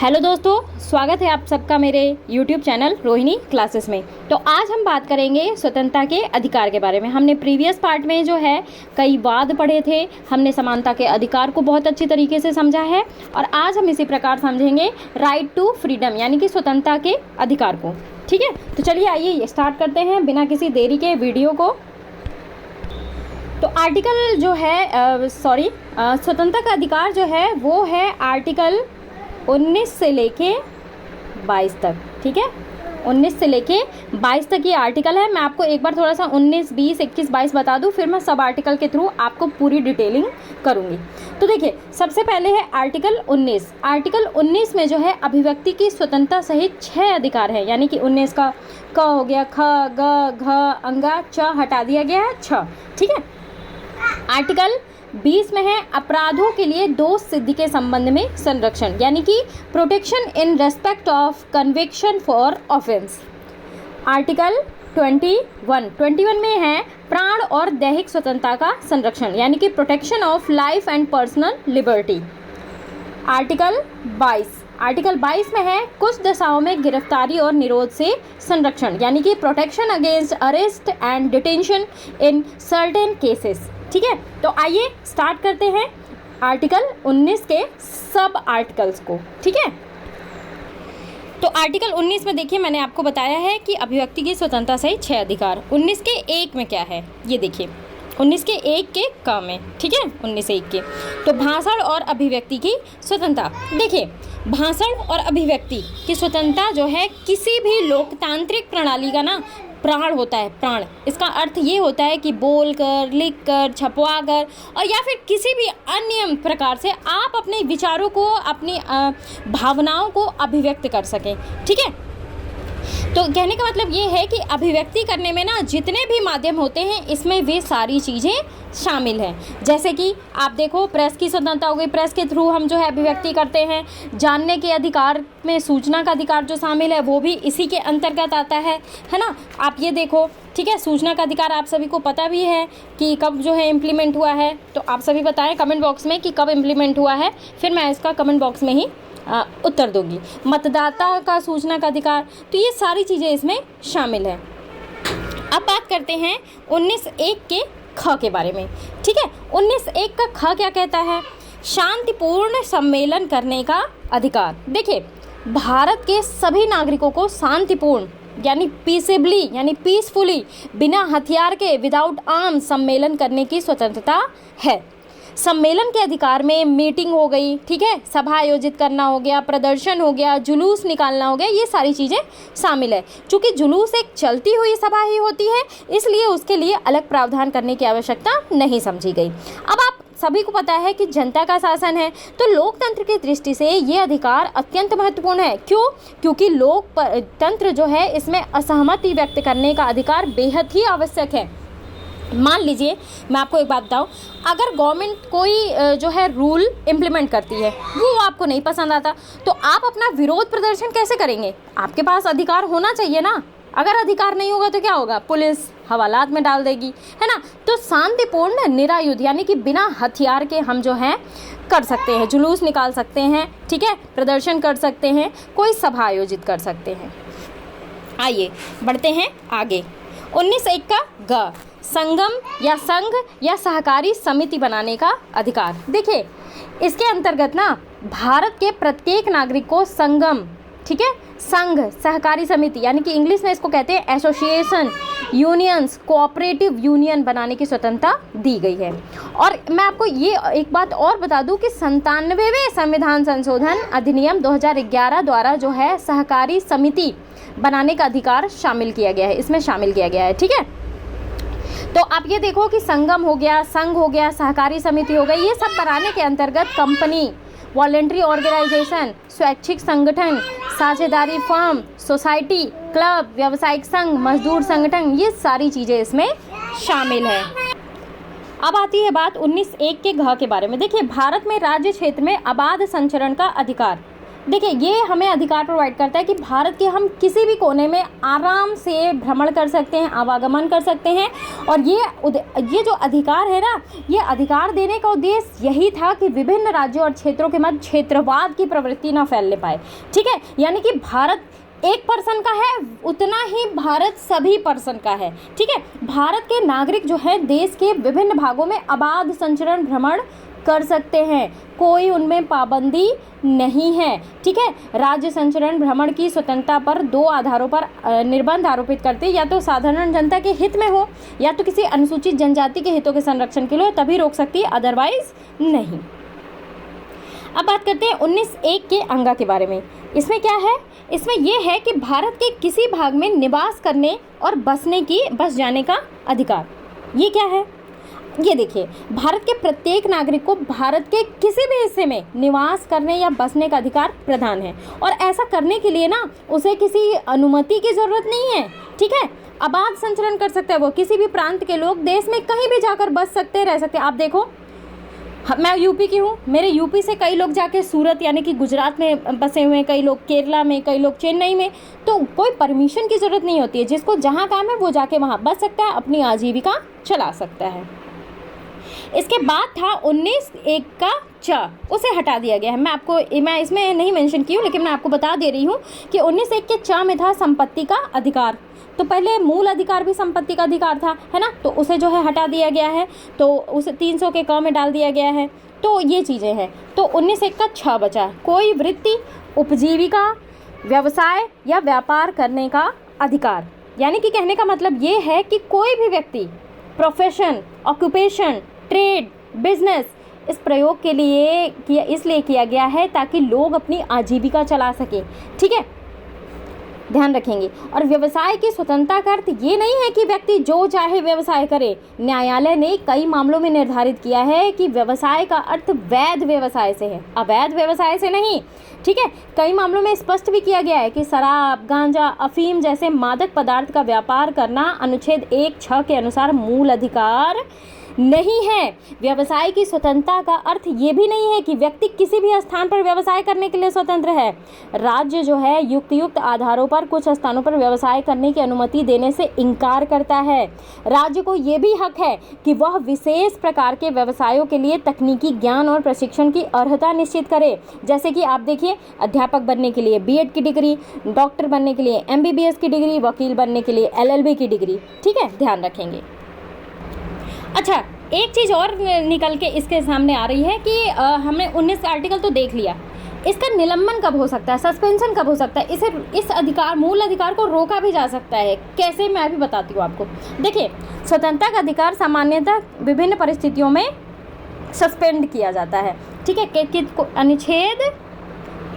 Hello दोस्तों, स्वागत है आप सबका मेरे YouTube चैनल रोहिणी क्लासेस में। तो आज हम बात करेंगे स्वतंत्रता के अधिकार के बारे में। हमने प्रीवियस पार्ट में जो है कई वाद पढ़े थे, हमने समानता के अधिकार को बहुत अच्छी तरीके से समझा है और आज हम इसी प्रकार समझेंगे राइट टू फ्रीडम यानी कि स्वतंत्रता के अधिकार को। ठीक है, तो चलिए आइए स्टार्ट करते हैं बिना किसी देरी के वीडियो को। तो आर्टिकल जो है स्वतंत्रता का अधिकार जो है वो है आर्टिकल 19 से लेके 22 तक। ठीक है, 19 से लेके 22 तक ये आर्टिकल है। मैं आपको एक बार थोड़ा सा 19, 20, 21, 22 बता दूं, फिर मैं सब आर्टिकल के थ्रू आपको पूरी डिटेलिंग करूंगी। तो देखिए, सबसे पहले है आर्टिकल 19। आर्टिकल 19 में जो है अभिव्यक्ति की स्वतंत्रता सहित 6 अधिकार हैं, यानी कि 19 का क हो गया, ख, ग, घ, अंगा, च हटा दिया गया है, छ। ठीक है, आर्टिकल 20 में है अपराधों के लिए दोष सिद्धि के संबंध में संरक्षण, यानी कि protection in respect of conviction for offence. Article 21 में है प्राण और दैहिक स्वतंत्रता का संरक्षण, यानी कि protection of life and personal liberty. Article 22 में है कुछ दशाओं में गिरफ्तारी और निरोध से संरक्षण, यानी कि protection against arrest and detention in certain cases. ठीक है, तो आइए स्टार्ट करते हैं आर्टिकल 19 के सब आर्टिकल्स को। ठीक है, तो आर्टिकल 19 में देखिए, मैंने आपको बताया है कि अभिव्यक्ति की स्वतंत्रता सहित 6 अधिकार। 19 के 1 में क्या है ये देखिए, 19 के 1 के क में। ठीक है, 19 के 1 के तो भाषण और अभिव्यक्ति की स्वतंत्रता। देखिए, भाषण और अभिव्यक्ति की स्वतंत्रता जो है किसी भी लोकतांत्रिक प्रणाली का ना प्राण होता है। प्राण, इसका अर्थ ये होता है कि बोलकर, लिखकर, छपवाकर और या फिर किसी भी अन्य प्रकार से आप अपने विचारों को, अपनी भावनाओं को अभिव्यक्त कर सकें। ठीक है, तो कहने का मतलब ये है कि अभिव्यक्ति करने में ना जितने भी माध्यम होते हैं इसमें वे सारी चीज़ें शामिल हैं। जैसे कि आप देखो, प्रेस की स्वतंत्रता हो गई, प्रेस के थ्रू हम जो है अभिव्यक्ति करते हैं। जानने के अधिकार में सूचना का अधिकार जो शामिल है वो भी इसी के अंतर्गत आता है ना। आप ये देखो, ठीक है, सूचना का अधिकार आप सभी को पता भी है कि कब जो है इम्प्लीमेंट हुआ है, तो आप सभी बताएं कमेंट बॉक्स में कि कब इम्प्लीमेंट हुआ है, फिर मैं इसका कमेंट बॉक्स में ही उत्तर दूंगी। मतदाता का सूचना का अधिकार, तो ये सारी चीज़ें इसमें शामिल है। अब बात करते हैं 19(1) के ख के बारे में। ठीक है, 19(1) का ख क्या कहता है? शांतिपूर्ण सम्मेलन करने का अधिकार। देखिए, भारत के सभी नागरिकों को शांतिपूर्ण यानी पीसेबली यानी पीसफुली, बिना हथियार के, विदाउट आर्म्स सम्मेलन करने की स्वतंत्रता है। सम्मेलन के अधिकार में मीटिंग हो गई, ठीक है, सभा आयोजित करना हो गया, प्रदर्शन हो गया, जुलूस निकालना हो गया, ये सारी चीज़ें शामिल है। चूँकि जुलूस एक चलती हुई सभा ही होती है, इसलिए उसके लिए अलग प्रावधान करने की आवश्यकता नहीं समझी गई। अब आप सभी को पता है कि जनता का शासन है, तो लोकतंत्र की दृष्टि से ये अधिकार अत्यंत महत्वपूर्ण है। क्यों? क्योंकि लोकतंत्र जो है इसमें असहमति व्यक्त करने का अधिकार बेहद ही आवश्यक है। मान लीजिए, मैं आपको एक बात बताऊं, अगर गवर्नमेंट कोई जो है रूल इम्प्लीमेंट करती है, वो आपको नहीं पसंद आता, तो आप अपना विरोध प्रदर्शन कैसे करेंगे? आपके पास अधिकार होना चाहिए ना। अगर अधिकार नहीं होगा तो क्या होगा? पुलिस हवालात में डाल देगी, है ना। तो शांतिपूर्ण निरायुध यानी कि बिना हथियार के हम जो है कर सकते हैं, जुलूस निकाल सकते हैं, ठीक है, प्रदर्शन कर सकते हैं, कोई सभा आयोजित कर सकते हैं। आइए बढ़ते हैं आगे। 19(1) का ग, संगम या संघ या सहकारी समिति बनाने का अधिकार। देखिए, इसके अंतर्गत ना भारत के प्रत्येक नागरिक को संगम, ठीक है, संघ, सहकारी समिति यानी कि इंग्लिश में इसको कहते हैं एसोसिएशन, यूनियंस, कोऑपरेटिव यूनियन बनाने की स्वतंत्रता दी गई है। और मैं आपको ये एक बात और बता दूं कि 97वें संविधान संशोधन अधिनियम 2011 द्वारा जो है सहकारी समिति बनाने का अधिकार शामिल किया गया है, इसमें शामिल किया गया है। ठीक है, तो आप ये देखो कि संगम हो गया, संघ हो गया, सहकारी समिति हो गई, ये सब बनाने के अंतर्गत कंपनी, वॉलेंट्री ऑर्गेनाइजेशन, स्वैच्छिक संगठन, साझेदारी फर्म, सोसाइटी, क्लब, व्यावसायिक संघ, मजदूर संगठन, ये सारी चीज़ें इसमें शामिल है। अब आती है बात 19(1) के घ के बारे में। देखिए, भारत में राज्य क्षेत्र में अबाध संचरण का अधिकार। देखिए ये हमें अधिकार प्रोवाइड करता है कि भारत के हम किसी भी कोने में आराम से भ्रमण कर सकते हैं, आवागमन कर सकते हैं। और ये जो अधिकार है ना, ये अधिकार देने का उद्देश्य यही था कि विभिन्न राज्यों और क्षेत्रों के मध्य क्षेत्रवाद की प्रवृत्ति ना फैलने पाए। ठीक है, यानी कि भारत एक पर्सन का है उतना ही भारत सभी पर्सन का है। ठीक है, भारत के नागरिक जो है देश के विभिन्न भागों में अबाध संचरण भ्रमण कर सकते हैं, कोई उनमें पाबंदी नहीं है। ठीक है, राज्य संचरण भ्रमण की स्वतंत्रता पर दो आधारों पर निर्बंध आरोपित करते हैं, या तो साधारण जनता के हित में हो या तो किसी अनुसूचित जनजाति के हितों के संरक्षण के लिए, तभी रोक सकती है, अदरवाइज नहीं। अब बात करते हैं 19(1) के अंगा के बारे में। इसमें क्या है? इसमें यह है कि भारत के किसी भाग में निवास करने और बस जाने का अधिकार। ये क्या है? ये देखिए, भारत के प्रत्येक नागरिक को भारत के किसी भी हिस्से में निवास करने या बसने का अधिकार प्रदान है, और ऐसा करने के लिए ना उसे किसी अनुमति की ज़रूरत नहीं है। ठीक है, अबाध संचरण कर सकता है वो, किसी भी प्रांत के लोग देश में कहीं भी जाकर बस सकते हैं, रह सकते हैं। आप देखो, मैं यूपी की हूँ, मेरे यूपी से कई लोग जाके सूरत यानी कि गुजरात में बसे हुए हैं, कई लोग केरला में, कई लोग चेन्नई में, तो कोई परमिशन की ज़रूरत नहीं होती है। जिसको जहाँ काम है वो जाके वहाँ बस सकता है, अपनी आजीविका चला सकता है। इसके बाद था 19(1) का च, उसे हटा दिया गया है। मैं इसमें नहीं मेंशन की हूँ, लेकिन मैं आपको बता दे रही हूँ कि 19(1) के च में था संपत्ति का अधिकार। तो पहले मूल अधिकार भी संपत्ति का अधिकार था, है ना, तो उसे जो है हटा दिया गया है, तो उसे 300 के क में डाल दिया गया है। तो ये चीज़ें हैं। तो 19(1) का छ बचा, कोई वृत्ति, उपजीविका, व्यवसाय या व्यापार करने का अधिकार। यानी कि कहने का मतलब ये है कि कोई भी व्यक्ति प्रोफेशन, ऑक्यूपेशन, ट्रेड, बिजनेस इस प्रयोग के लिए इसलिए किया गया है ताकि लोग अपनी आजीविका चला सके। ठीक है, ध्यान रखेंगे। और व्यवसाय की स्वतंत्रता का अर्थ ये नहीं है कि व्यक्ति जो चाहे व्यवसाय करे। न्यायालय ने कई मामलों में निर्धारित किया है कि व्यवसाय का अर्थ वैध व्यवसाय से है, अवैध व्यवसाय से नहीं। ठीक है, कई मामलों में स्पष्ट भी किया गया है कि शराब, गांजा, अफीम जैसे मादक पदार्थ का व्यापार करना अनुच्छेद 1(6) के अनुसार मूल अधिकार नहीं है। व्यवसाय की स्वतंत्रता का अर्थ ये भी नहीं है कि व्यक्ति किसी भी स्थान पर व्यवसाय करने के लिए स्वतंत्र है। राज्य जो है युक्त आधारों पर कुछ स्थानों पर व्यवसाय करने की अनुमति देने से इनकार करता है। राज्य को ये भी हक है कि वह विशेष प्रकार के व्यवसायों के लिए तकनीकी ज्ञान और प्रशिक्षण की अर्हता निश्चित करे। जैसे कि आप देखिए, अध्यापक बनने के लिए B.Ed की डिग्री, डॉक्टर बनने के लिए MBBS की डिग्री, वकील बनने के लिए LLB की डिग्री। ठीक है, ध्यान रखेंगे। अच्छा, एक चीज़ और निकल के इसके सामने आ रही है कि हमने 19 आर्टिकल तो देख लिया, इसका निलंबन कब हो सकता है, सस्पेंशन कब हो सकता है, इस अधिकार, मूल अधिकार को रोका भी जा सकता है। कैसे, मैं भी बताती हूँ आपको। देखिए, स्वतंत्रता का अधिकार सामान्यतः विभिन्न परिस्थितियों में सस्पेंड किया जाता है। ठीक है, अनुच्छेद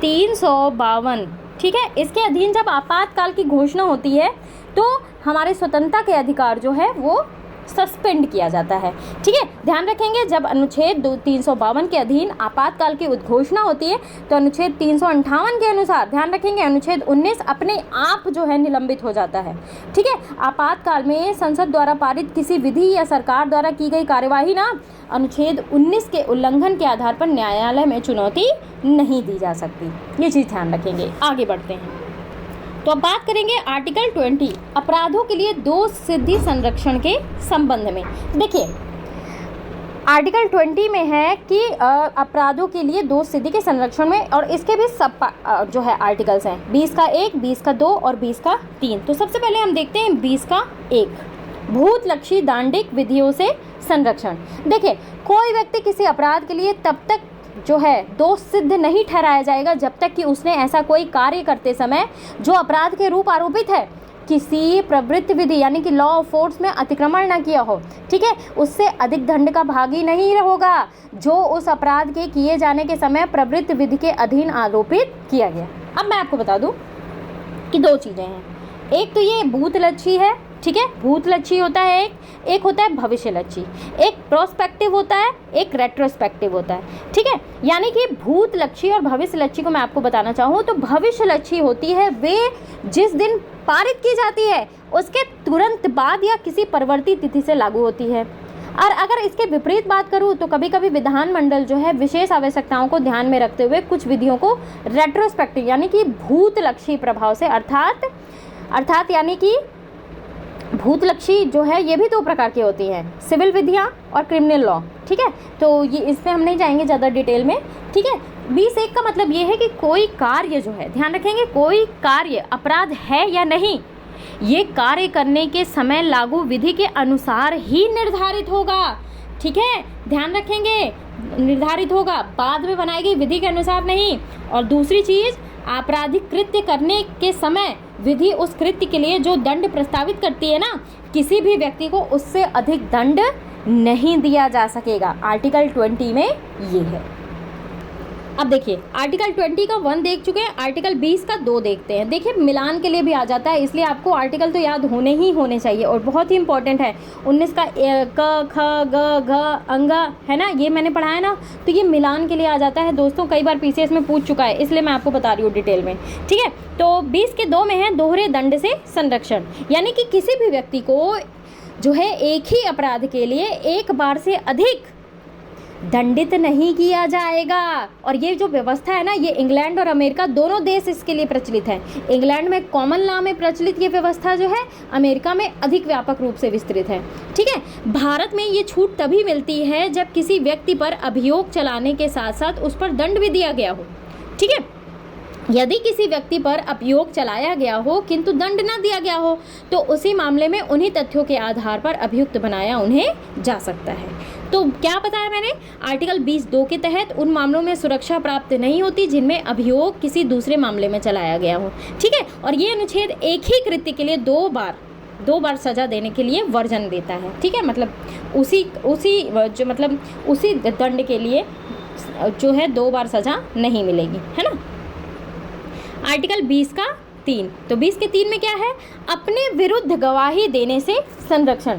352, ठीक है, इसके अधीन जब आपातकाल की घोषणा होती है तो हमारे स्वतंत्रता के अधिकार जो है वो सस्पेंड किया जाता है। ठीक है, ध्यान रखेंगे, जब अनुच्छेद 352 के अधीन आपातकाल की उद्घोषणा होती है तो अनुच्छेद 358 के अनुसार, ध्यान रखेंगे, अनुच्छेद 19 अपने आप जो है निलंबित हो जाता है। ठीक है, आपातकाल में संसद द्वारा पारित किसी विधि या सरकार द्वारा की गई कार्यवाही ना अनुच्छेद 19 के उल्लंघन के आधार पर न्यायालय में चुनौती नहीं दी जा सकती। ये चीज़ ध्यान रखेंगे। आगे बढ़ते हैं, तो अब बात करेंगे आर्टिकल 20 अपराधों के लिए दोष सिद्धि संरक्षण के संबंध में। देखिए, आर्टिकल 20 में है कि अपराधों के लिए दोष सिद्धि के संरक्षण में, और इसके भी सब जो है आर्टिकल्स हैं, 20 का 1, 20 का 2 और 20 का 3। तो सबसे पहले हम देखते हैं 20 का 1, भूतलक्षी दांडिक विधियों से संरक्षण। देखिए, कोई व्यक्ति किसी अपराध के लिए तब तक जो है दोष सिद्ध नहीं ठहराया जाएगा जब तक कि उसने ऐसा कोई कार्य करते समय जो अपराध के रूप आरोपित है किसी प्रवृत्ति विधि यानी कि लॉ ऑफ फोर्स में अतिक्रमण न किया हो। ठीक है, उससे अधिक दंड का भागी नहीं होगा जो उस अपराध के किए जाने के समय प्रवृत्ति विधि के अधीन आरोपित किया गया। अब मैं आपको बता दूं कि दो चीज़ें हैं, एक तो ये भूतलक्षी है। ठीक है, भूतलक्षी होता है एक होता है भविष्यलक्षी, एक प्रोस्पेक्टिव होता है, एक रेट्रोस्पेक्टिव होता है। ठीक है, यानी कि भूतलक्षी और भविष्यलक्षी को मैं आपको बताना चाहूँ तो भविष्यलक्षी होती है वे जिस दिन पारित की जाती है उसके तुरंत बाद या किसी परिवर्ती तिथि से लागू होती है। और अगर इसके विपरीत बात करूँ तो कभी कभी विधानमंडल जो है विशेष आवश्यकताओं को ध्यान में रखते हुए कुछ विधियों को रेट्रोस्पेक्टिव यानी कि भूतलक्षी प्रभाव से अर्थात यानी कि भूतलक्षी जो है ये भी दो प्रकार की होती हैं, सिविल विधियाँ और क्रिमिनल लॉ। ठीक है, तो ये इसमें हम नहीं जाएंगे ज़्यादा डिटेल में। ठीक है, 20(1) का मतलब ये है कि कोई कार्य जो है, ध्यान रखेंगे, कोई कार्य अपराध है या नहीं, ये कार्य करने के समय लागू विधि के अनुसार ही निर्धारित होगा। ठीक है, ध्यान रखेंगे, निर्धारित होगा, बाद में बनाई गई विधि के अनुसार नहीं। और दूसरी चीज़, आपराधिक कृत्य करने के समय विधि उस कृत्य के लिए जो दंड प्रस्तावित करती है ना, किसी भी व्यक्ति को उससे अधिक दंड नहीं दिया जा सकेगा। आर्टिकल 20 में ये है। अब देखिए, आर्टिकल 20 का 1 देख चुके हैं, आर्टिकल 20 का 2 देखते हैं। देखिए, मिलान के लिए भी आ जाता है, इसलिए आपको आर्टिकल तो याद होने चाहिए और बहुत ही इंपॉर्टेंट है। 19 का क, ख, ग, घ, अंग है ना, ये मैंने पढ़ा है ना, तो ये मिलान के लिए आ जाता है दोस्तों। कई बार पीसीएस में पूछ चुका है, इसलिए मैं आपको बता रही हूँ डिटेल में। ठीक है, तो 20 के 2 में है दोहरे दंड से संरक्षण, यानी कि किसी भी व्यक्ति को जो है एक ही अपराध के लिए एक बार से अधिक दंडित नहीं किया जाएगा। और ये जो व्यवस्था है ना, ये इंग्लैंड और अमेरिका दोनों देश इसके लिए प्रचलित है। इंग्लैंड में कॉमन लॉ में प्रचलित ये व्यवस्था जो है, अमेरिका में अधिक व्यापक रूप से विस्तृत है। ठीक है, भारत में ये छूट तभी मिलती है जब किसी व्यक्ति पर अभियोग चलाने के साथ साथ उस पर दंड भी दिया गया हो। ठीक है, यदि किसी व्यक्ति पर अभियोग चलाया गया हो किंतु दंड न दिया गया हो, तो उसी मामले में उन्हीं तथ्यों के आधार पर अभियुक्त बनाया उन्हें जा सकता है। तो क्या बताया मैंने, आर्टिकल 20(2) के तहत उन मामलों में सुरक्षा प्राप्त नहीं होती जिनमें अभियोग किसी दूसरे मामले में चलाया गया हो। ठीक है, और ये अनुच्छेद एक ही कृत्य के लिए दो बार सजा देने के लिए वर्जन देता है। ठीक है, मतलब उसी दंड के लिए जो है 2 बार सजा नहीं मिलेगी, है ना। आर्टिकल 20 का 3, तो 20 के 3 में क्या है, अपने विरुद्ध गवाही देने से संरक्षण।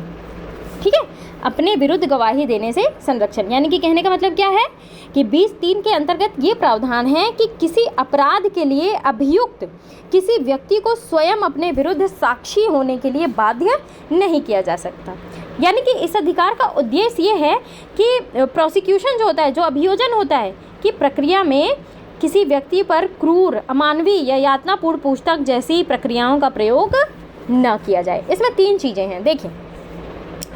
ठीक है, अपने विरुद्ध गवाही देने से संरक्षण, यानी कि कहने का मतलब क्या है कि 20(3) के अंतर्गत ये प्रावधान है कि किसी अपराध के लिए अभियुक्त किसी व्यक्ति को स्वयं अपने विरुद्ध साक्षी होने के लिए बाध्य नहीं किया जा सकता। यानी कि इस अधिकार का उद्देश्य ये है कि प्रोसिक्यूशन जो होता है, जो अभियोजन होता है, कि प्रक्रिया में किसी व्यक्ति पर क्रूर, अमानवीय या यातनापूर्ण पूछताछ जैसी प्रक्रियाओं का प्रयोग न किया जाए। इसमें 3 चीज़ें हैं। देखिए,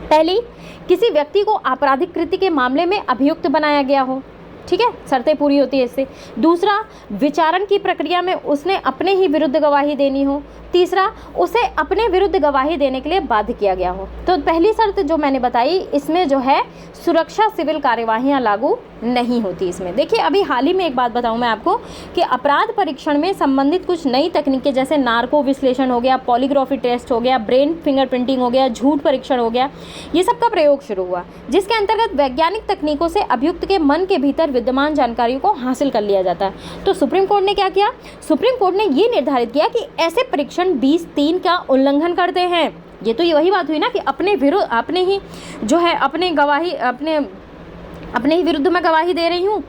पहली, किसी व्यक्ति को आपराधिक कृत्य के मामले में अभियुक्त बनाया गया हो। ठीक है, शर्तें पूरी होती है इससे। दूसरा, विचारण की प्रक्रिया में उसने अपने ही विरुद्ध गवाही देनी हो। तीसरा, उसे अपने विरुद्ध गवाही देने के लिए बाध्य किया गया हो। तो पहली शर्त जो मैंने बताई, इसमें जो है सुरक्षा सिविल कार्यवाहियां लागू नहीं होती इसमें। देखिए, अभी हाल ही में एक बात बताऊं मैं आपको कि अपराध परीक्षण में संबंधित कुछ नई तकनीकें जैसे नार्को विश्लेषण हो गया, पॉलीग्राफी टेस्ट हो गया, ब्रेन फिंगरप्रिंटिंग हो गया, झूठ परीक्षण हो गया, ये सब का प्रयोग शुरू हुआ, जिसके अंतर्गत वैज्ञानिक तकनीकों से अभियुक्त के मन के भीतर विद्यमान जानकारियों को हासिल कर लिया जाता है। तो सुप्रीम कोर्ट ने क्या किया, सुप्रीम कोर्ट ने ये निर्धारित किया कि ऐसे परीक्षण 20(3) का उल्लंघन करते हैं। ये तो ये वही बात हुई ना कि अपने विरुद्ध, अपने ही जो है अपने ही विरुद्ध में गवाही दे रही हूँ,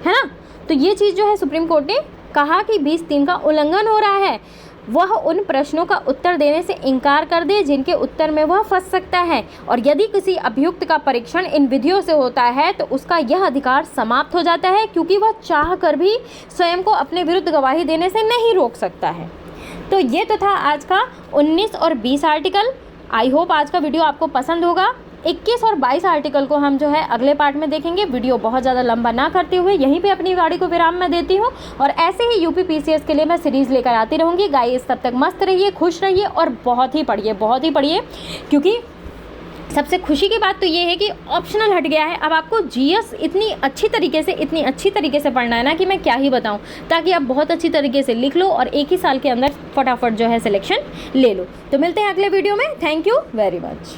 है ना। तो ये चीज़ जो है सुप्रीम कोर्ट ने कहा कि 20(3) का उल्लंघन हो रहा है, वह उन प्रश्नों का उत्तर देने से इनकार कर दे जिनके उत्तर में वह फंस सकता है। और यदि किसी अभियुक्त का परीक्षण इन विधियों से होता है तो उसका यह अधिकार समाप्त हो जाता है, क्योंकि वह चाह कर भी स्वयं को अपने विरुद्ध गवाही देने से नहीं रोक सकता है। तो ये तो था आज का 19 और 20 आर्टिकल। आई होप आज का वीडियो आपको पसंद होगा। 21 और 22 आर्टिकल को हम जो है अगले पार्ट में देखेंगे। वीडियो बहुत ज़्यादा लंबा ना करते हुए यहीं पे अपनी गाड़ी को विराम में देती हूँ, और ऐसे ही यूपी पीसीएस के लिए मैं सीरीज़ लेकर आती रहूँगी। गाइस, तब तक मस्त रहिए, खुश रहिए और बहुत ही पढ़िए, क्योंकि सबसे खुशी की बात तो ये है कि ऑप्शनल हट गया है। अब आपको जीएस इतनी अच्छी तरीके से पढ़ना है ना कि मैं क्या ही बताऊं, ताकि आप बहुत अच्छी तरीके से लिख लो और एक ही साल के अंदर फटाफट जो है सिलेक्शन ले लो। तो मिलते हैं अगले वीडियो में। Thank you very much.